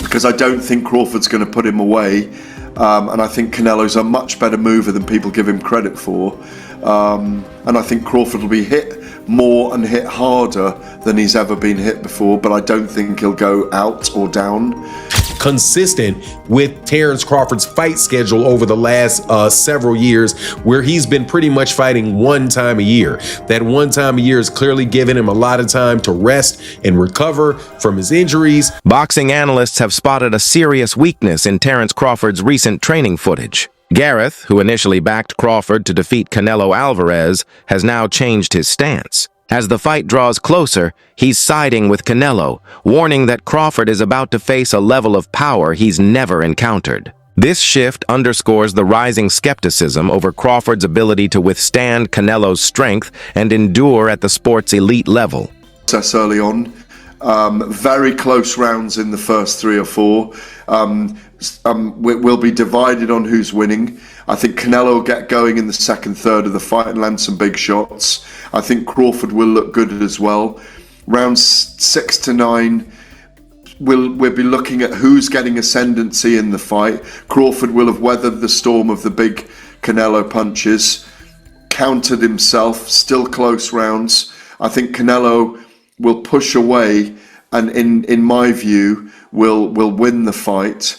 Because I don't think Crawford's going to put him away, and I think Canelo's a much better mover than people give him credit for, and I think Crawford will be hit more and hit harder than he's ever been hit before, but I don't think he'll go out or down. Consistent with Terence Crawford's fight schedule over the last several years, where he's been pretty much fighting one time a year. That one time a year is clearly giving him a lot of time to rest and recover from his injuries. Boxing analysts have spotted a serious weakness in Terence Crawford's recent training footage. Gareth, who initially backed Crawford to defeat Canelo Alvarez, has now changed his stance. As the fight draws closer, he's siding with Canelo, warning that Crawford is about to face a level of power he's never encountered. This shift underscores the rising skepticism over Crawford's ability to withstand Canelo's strength and endure at the sport's elite level. Early on, very close rounds in the first 3 or 4. We'll be divided on who's winning. I think Canelo will get going in the second third of the fight and land some big shots. I think Crawford will look good as well. Rounds 6 to 9, we'll be looking at who's getting ascendancy in the fight. Crawford will have weathered the storm of the big Canelo punches, countered himself, still close rounds. I think Canelo will push away and, in my view, will win the fight.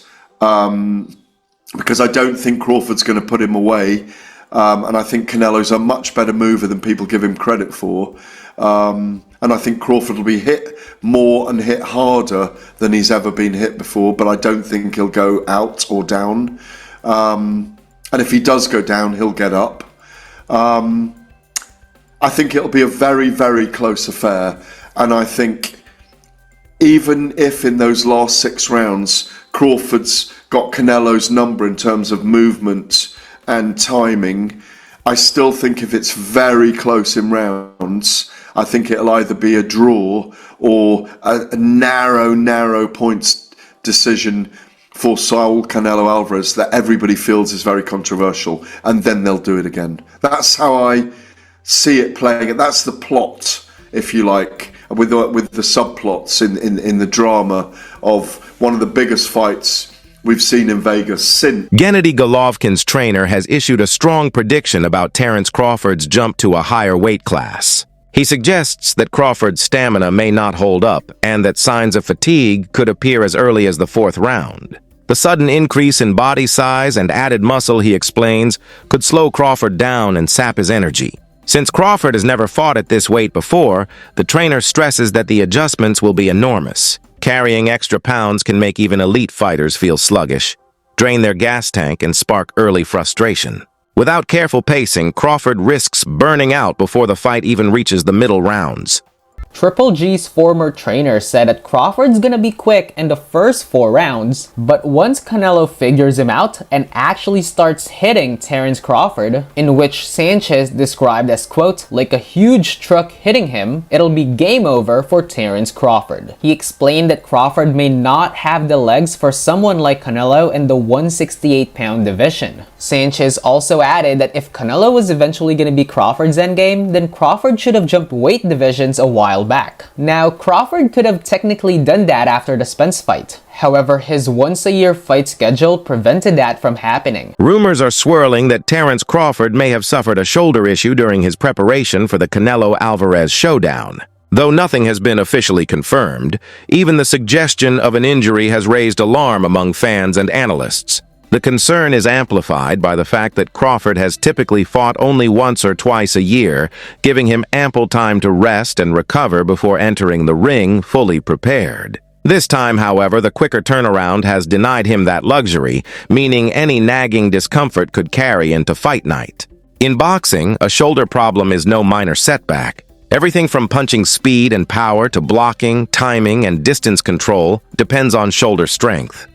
Because I don't think Crawford's going to put him away, and I think Canelo's a much better mover than people give him credit for, and I think Crawford will be hit more and hit harder than he's ever been hit before, but I don't think he'll go out or down, and if he does go down, he'll get up. I think it'll be a very, very close affair, and I think even if in those last 6 rounds Crawford's got Canelo's number in terms of movement and timing, I still think if it's very close in rounds, I think it'll either be a draw or a narrow points decision for Saul Canelo Alvarez that everybody feels is very controversial, and then they'll do it again. That's how I see it playing. That's the plot, if you like, with the subplots in the drama of one of the biggest fights we've seen in Vegas since. Gennady Golovkin's trainer has issued a strong prediction about Terence Crawford's jump to a higher weight class. He suggests that Crawford's stamina may not hold up and that signs of fatigue could appear as early as the 4th round. The sudden increase in body size and added muscle, he explains, could slow Crawford down and sap his energy. Since Crawford has never fought at this weight before, the trainer stresses that the adjustments will be enormous. Carrying extra pounds can make even elite fighters feel sluggish, drain their gas tank, and spark early frustration. Without careful pacing, Crawford risks burning out before the fight even reaches the middle rounds. Triple G's former trainer said that Crawford's gonna be quick in the first 4 rounds, but once Canelo figures him out and actually starts hitting Terence Crawford, in which Sanchez described as, quote, like a huge truck hitting him, it'll be game over for Terence Crawford. He explained that Crawford may not have the legs for someone like Canelo in the 168-pound division. Sanchez also added that if Canelo was eventually gonna be Crawford's endgame, then Crawford should have jumped weight divisions a while back. Now, Crawford could have technically done that after the Spence fight. However, his once-a-year fight schedule prevented that from happening. Rumors are swirling that Terence Crawford may have suffered a shoulder issue during his preparation for the Canelo-Alvarez showdown. Though nothing has been officially confirmed, even the suggestion of an injury has raised alarm among fans and analysts. The concern is amplified by the fact that Crawford has typically fought only once or twice a year, giving him ample time to rest and recover before entering the ring fully prepared. This time, however, the quicker turnaround has denied him that luxury, meaning any nagging discomfort could carry into fight night. In boxing, a shoulder problem is no minor setback. Everything from punching speed and power to blocking, timing, and distance control depends on shoulder strength.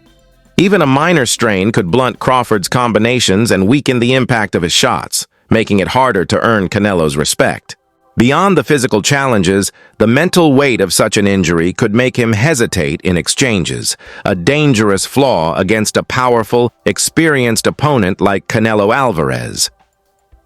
Even a minor strain could blunt Crawford's combinations and weaken the impact of his shots, making it harder to earn Canelo's respect. Beyond the physical challenges, the mental weight of such an injury could make him hesitate in exchanges, a dangerous flaw against a powerful, experienced opponent like Canelo Alvarez.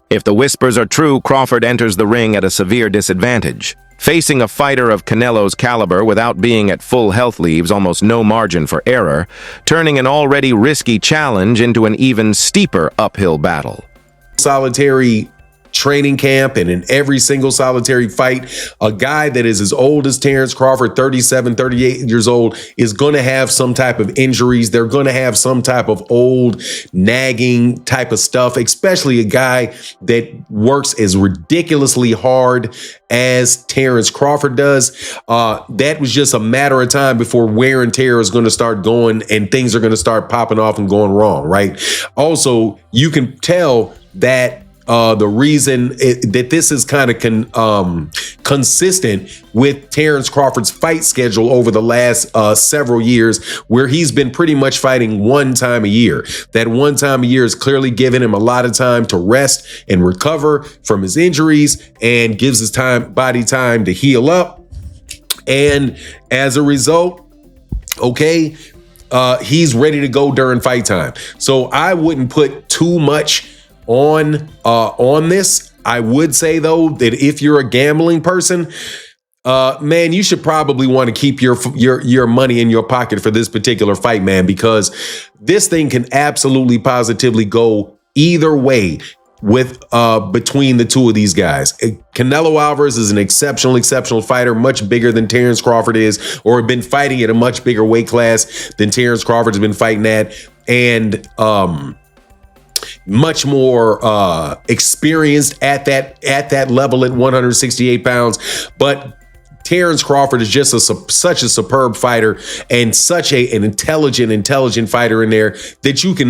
If the whispers are true, Crawford enters the ring at a severe disadvantage. Facing a fighter of Canelo's caliber without being at full health leaves almost no margin for error, turning an already risky challenge into an even steeper uphill battle. Solitary training camp and in every single solitary fight, a guy that is as old as Terence Crawford, 37, 38 years old, is going to have some type of injuries. They're going to have some type of old nagging type of stuff, especially a guy that works as ridiculously hard as Terence Crawford does. That was just a matter of time before wear and tear is going to start going and things are going to start popping off and going wrong, right? Also, you can tell that the reason that this is kind of consistent with Terence Crawford's fight schedule over the last several years, where he's been pretty much fighting one time a year. That one time a year is clearly giving him a lot of time to rest and recover from his injuries and gives his body time to heal up. And as a result, he's ready to go during fight time. So I wouldn't put too much on this. I would say though that if you're a gambling person, man, you should probably want to keep your money in your pocket for this particular fight, man, because this thing can absolutely positively go either way with between the two of these guys. Canelo Alvarez is an exceptional fighter, much bigger than Terence Crawford is, or been fighting at a much bigger weight class than Terence Crawford's been fighting at, and much more experienced at that level at 168 pounds. But Terence Crawford is just such a superb fighter and such an intelligent fighter in there that you can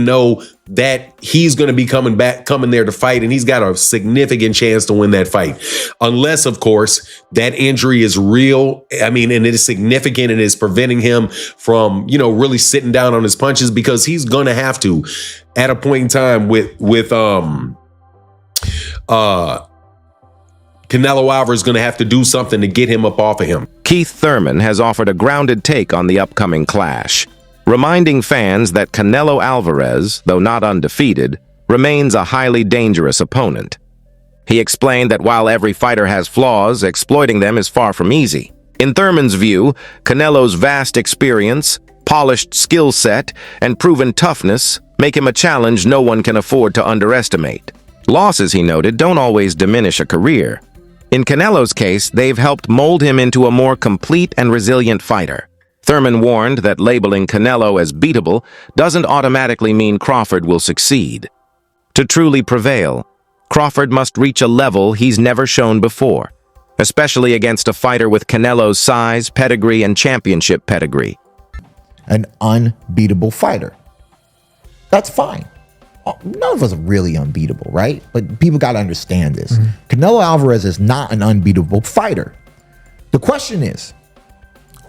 know that he's going to be coming there to fight, and he's got a significant chance to win that fight. Unless, of course, that injury is real. I mean, and it is significant and is preventing him from, really sitting down on his punches, because he's going to have to at a point in time with Canelo Alvarez is going to have to do something to get him up off of him. Keith Thurman has offered a grounded take on the upcoming clash, reminding fans that Canelo Alvarez, though not undefeated, remains a highly dangerous opponent. He explained that while every fighter has flaws, exploiting them is far from easy. In Thurman's view, Canelo's vast experience, polished skill set, and proven toughness make him a challenge no one can afford to underestimate. Losses, he noted, don't always diminish a career. In Canelo's case, they've helped mold him into a more complete and resilient fighter. Thurman warned that labeling Canelo as beatable doesn't automatically mean Crawford will succeed. To truly prevail, Crawford must reach a level he's never shown before, especially against a fighter with Canelo's size, pedigree, and championship pedigree. An unbeatable fighter. That's fine. None of us are really unbeatable, right? But people got to understand this. Canelo Alvarez is not an unbeatable fighter. The question is,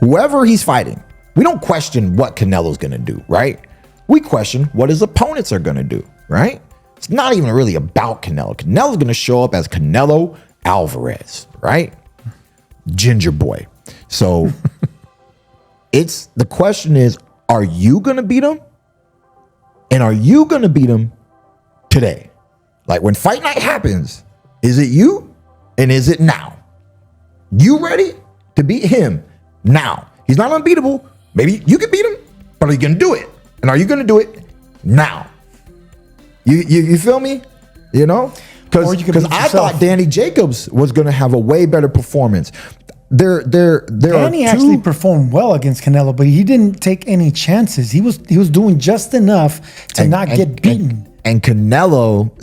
whoever he's fighting, we don't question what Canelo's going to do, right? We question what his opponents are going to do, right? It's not even really about Canelo. Canelo's going to show up as Canelo Alvarez, right? Ginger boy. So the question is, are you going to beat him? And are you going to beat him today? Like when fight night happens, is it you? And is it now? You ready to beat him now? He's not unbeatable. Maybe you can beat him, but are you going to do it? And are you going to do it now? You feel me? Because I thought Danny Jacobs was going to have a way better performance. Danny actually performed well against Canelo, but he didn't take any chances. He was doing just enough to not get beaten. And Canelo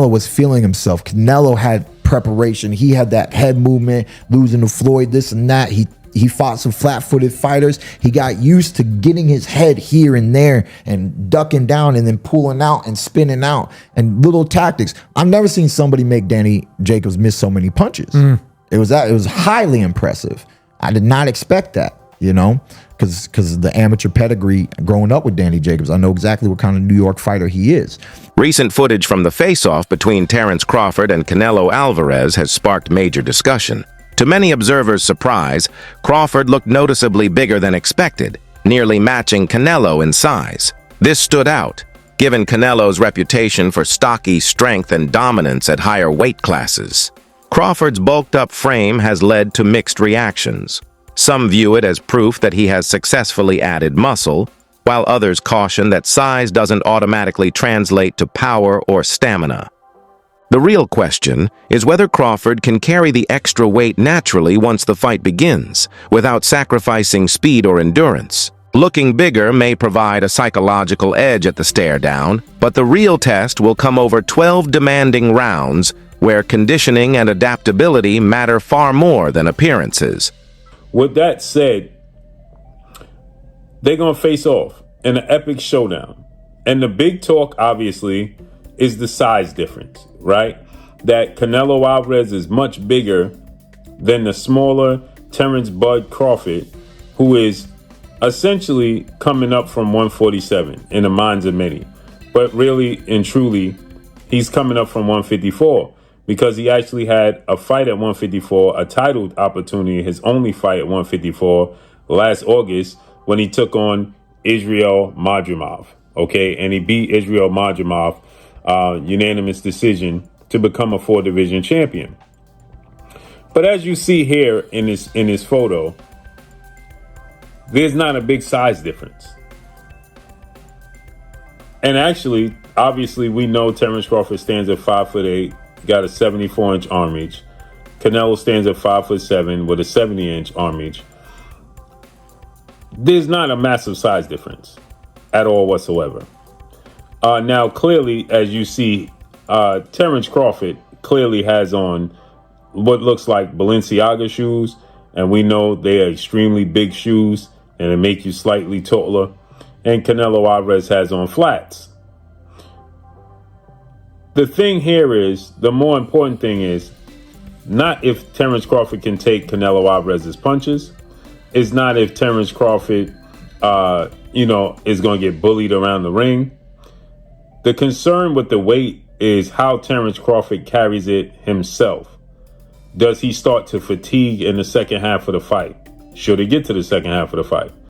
was feeling himself. Canelo had preparation. He had that head movement, losing to Floyd, this and that. He fought some flat-footed fighters. He got used to getting his head here and there and ducking down and then pulling out and spinning out and little tactics. I've never seen somebody make Danny Jacobs miss so many punches. It was highly impressive. I did not expect that, because of the amateur pedigree growing up with Danny Jacobs. I know exactly what kind of New York fighter he is. Recent footage from the face-off between Terence Crawford and Canelo Alvarez has sparked major discussion. To many observers' surprise, Crawford looked noticeably bigger than expected, nearly matching Canelo in size. This stood out, given Canelo's reputation for stocky strength and dominance at higher weight classes. Crawford's bulked-up frame has led to mixed reactions. Some view it as proof that he has successfully added muscle, while others caution that size doesn't automatically translate to power or stamina. The real question is whether Crawford can carry the extra weight naturally once the fight begins, without sacrificing speed or endurance. Looking bigger may provide a psychological edge at the stare-down, but the real test will come over 12 demanding rounds where conditioning and adaptability matter far more than appearances. With that said, they're going to face off in an epic showdown. And the big talk, obviously, is the size difference, right? That Canelo Alvarez is much bigger than the smaller Terence Bud Crawford, who is essentially coming up from 147 in the minds of many. But really and truly, he's coming up from 154 because he actually had a fight at 154, a titled opportunity, his only fight at 154 last August when he took on Israel Madrimov, okay? And he beat Israel Madrimov, unanimous decision to become a 4-division champion. But as you see here in this photo, there's not a big size difference. And actually, obviously, we know Terence Crawford stands at 5'8", got a 74-inch arm reach. Canelo stands at 5'7" with a 70-inch arm reach. There's not a massive size difference at all whatsoever. Now, clearly, as you see, Terence Crawford clearly has on what looks like Balenciaga shoes, and we know they are extremely big shoes, and it make you slightly taller. And Canelo Alvarez has on flats. The thing here is, the more important thing is, not if Terence Crawford can take Canelo Alvarez's punches. It's not if Terence Crawford, is going to get bullied around the ring. The concern with the weight is how Terence Crawford carries it himself. Does he start to fatigue in the second half of the fight? Should he get to the second half of the fight?